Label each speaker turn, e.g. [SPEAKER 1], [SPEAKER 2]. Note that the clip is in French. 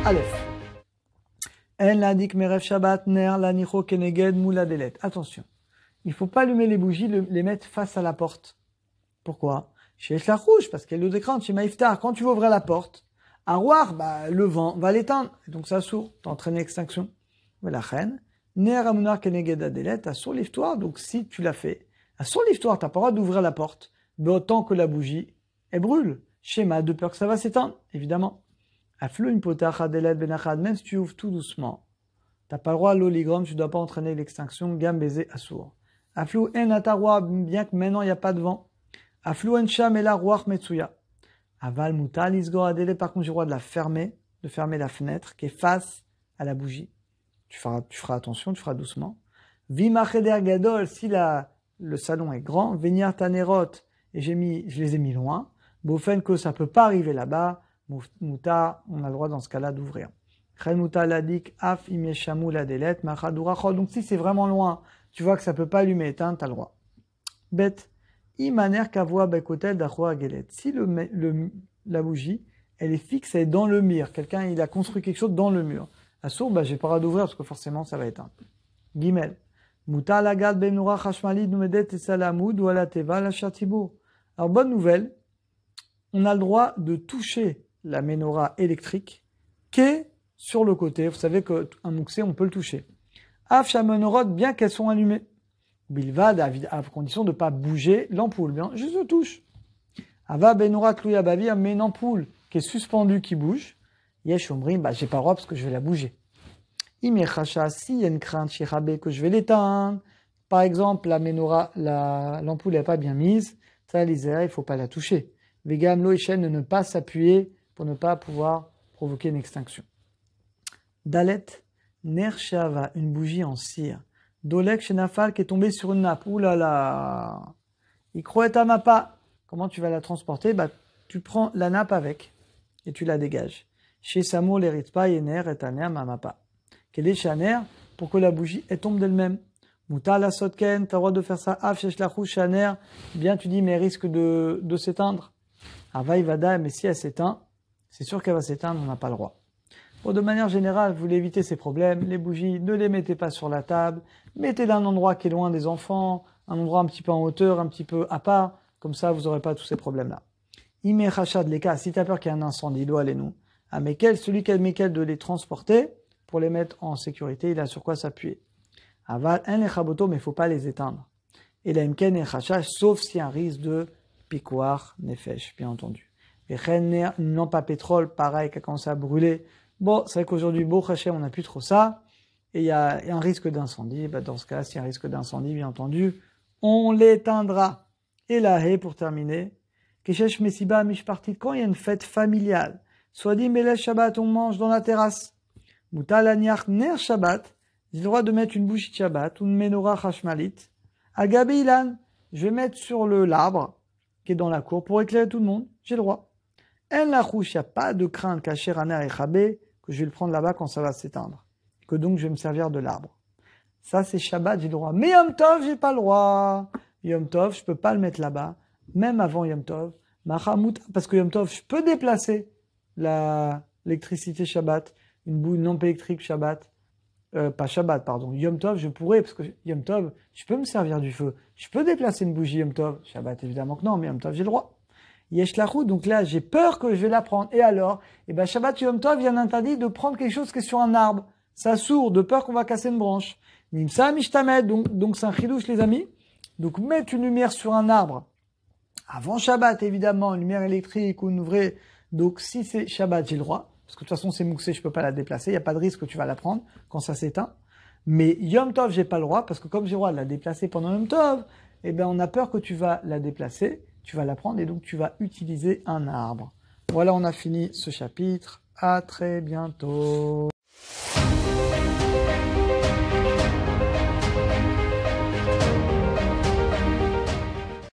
[SPEAKER 1] Aleph. En ladik merev Shabbat ner lanicho keneged mouladelet. Attention, il ne faut pas allumer les bougies, les mettre face à la porte. Pourquoi? Chez la rouge, parce qu'elle est d'écran, chez Maïftar, quand tu vas ouvrir la porte, à Roar, le vent va l'éteindre, et donc ça sourd, t'entraînes l'extinction. Mais la reine, ner amunar keneged adelet, assur l'iftoire, donc si tu l'as fait, assur l'iftoire, t'as pas le droit d'ouvrir la porte, mais autant que la bougie, elle brûle. Schéma, de peur que ça va s'éteindre, évidemment. Aflou une potach adelet benachad, même si tu ouvres tout doucement, t'as pas le droit à l'oligrom, tu dois pas entraîner l'extinction, gam baiser assour. Aflou en atarwa, bien que maintenant il n'y a pas de vent. Aflou en sham et la ruach metsuya. Aval mutal isgo adelet, par contre j'ai le droit de la fermer, de fermer la fenêtre qui est face à la bougie. Tu feras attention, tu feras doucement. Vimacheder gadol, si le salon est grand, venir tanerot, et je les ai mis loin. Bofen que ça peut pas arriver là-bas. Mouta, on a le droit dans ce cas-là d'ouvrir. Mouta ladik af imeshamu la delet machaduracho. Donc si c'est vraiment loin, tu vois que ça peut pas allumer éteindre, t'as le droit. Bête. Imaner kavua bekotel d'achua gelet. Si la bougie, elle est fixe, elle est dans le mur. Quelqu'un, il a construit quelque chose dans le mur. Assour, j'ai pas le droit d'ouvrir parce que forcément ça va éteindre. Gimel. Mouta lagad benura chashmalid numedet et salamud ou ala teva la chatibo. Alors bonne nouvelle, on a le droit de toucher la menorah électrique qui est sur le côté. Vous savez qu'un mouxé, on peut le toucher. Af menorot, bien qu'elles sont allumées. Bilvad, à condition de ne pas bouger l'ampoule. Bien, je se touche. Ava benora tlouya bavi, mais une ampoule qui est suspendue, qui bouge. Yesh omrim, j'ai pas le droit parce que je vais la bouger. Imechacha, s'il y a une crainte chez Rabé que je vais l'éteindre. Par exemple, la menorah, l'ampoule n'est pas bien mise. Ça, l'isère, il faut pas la toucher. Vegam loïchen, de ne pas s'appuyer pour ne pas pouvoir provoquer une extinction. Dalet, ner shava, une bougie en cire. Dolek shenafal qui est tombé sur une nappe. Ouh là là. Ikroet amapa. Comment tu vas la transporter? Tu prends la nappe avec et tu la dégages. Chez Samour l'eritpa yener et aner mamapa. Quel est chaner pour que la bougie elle tombe d'elle-même? Mouta la sotken, t'as le droit de faire ça. Af sheshlachou chaner. Bien tu dis mais risque de s'éteindre. Avaï vada, mais si elle s'éteint, c'est sûr qu'elle va s'éteindre, on n'a pas le droit. Bon, de manière générale, vous voulez éviter ces problèmes, les bougies, ne les mettez pas sur la table, mettez-les dans un endroit qui est loin des enfants, un endroit un petit peu en hauteur, un petit peu à part, comme ça vous n'aurez pas tous ces problèmes-là. Ime rachad les cas, si tu as peur qu'il y ait un incendie, doit aller nous. À Mekel, celui qui a Mekel de les transporter, pour les mettre en sécurité, il a sur quoi s'appuyer. Aval, un les chaboto, mais il ne faut pas les éteindre. Et la Mken et rachage, sauf s'il y a un risque de piquoir, nefesh, bien entendu. Et non pas pétrole, pareil, qui a commencé à brûler. Bon, c'est vrai qu'aujourd'hui, beau Hachem, on n'a plus trop ça. Et il y a un risque d'incendie. Dans ce cas, s'il y a un risque d'incendie, bien entendu, on l'éteindra. Et la haie, pour terminer. Keshesh Mesiba Mishpartit, quand il y a une fête familiale, soit dit Melech Shabbat, on mange dans la terrasse. Moutal Aniach Ner Shabbat, j'ai le droit de mettre une bougie de Shabbat, ou une menorah Hashmalit. Agabe Ilan, je vais mettre sur l'arbre qui est dans la cour pour éclairer tout le monde, j'ai le droit. En la rouche, il n'y a pas de crainte caché Raner et Chabé, que je vais le prendre là-bas quand ça va s'éteindre. Que donc je vais me servir de l'arbre. Ça c'est Shabbat, j'ai le droit. Mais Yom Tov, j'ai pas le droit. Yom Tov, je peux pas le mettre là-bas, même avant Yom Tov. Parce que Yom Tov, je peux déplacer l'électricité Shabbat, une lampe électrique Shabbat. Pas Shabbat, pardon. Yom Tov, je pourrais, parce que Yom Tov, je peux me servir du feu. Je peux déplacer une bougie Yom Tov. Shabbat, évidemment que non, mais Yom Tov, j'ai le droit. Yesh lachou, donc là, j'ai peur que je vais la prendre. Et alors, Shabbat Yom Tov, il y a un interdit de prendre quelque chose qui est sur un arbre. Ça sourd, de peur qu'on va casser une branche. Nimsa mishtamed, donc c'est un chidouche, les amis. Donc, mettre une lumière sur un arbre. Avant Shabbat, évidemment, une lumière électrique ou une vraie. Donc, si c'est Shabbat, j'ai le droit. Parce que de toute façon, c'est mouxé, je peux pas la déplacer. Il n'y a pas de risque que tu vas la prendre quand ça s'éteint. Mais Yom Tov, j'ai pas le droit, parce que comme j'ai le droit de la déplacer pendant Yom Tov, on a peur que tu vas la déplacer, tu vas la prendre et donc tu vas utiliser un arbre. Voilà, on a fini ce chapitre. À très bientôt.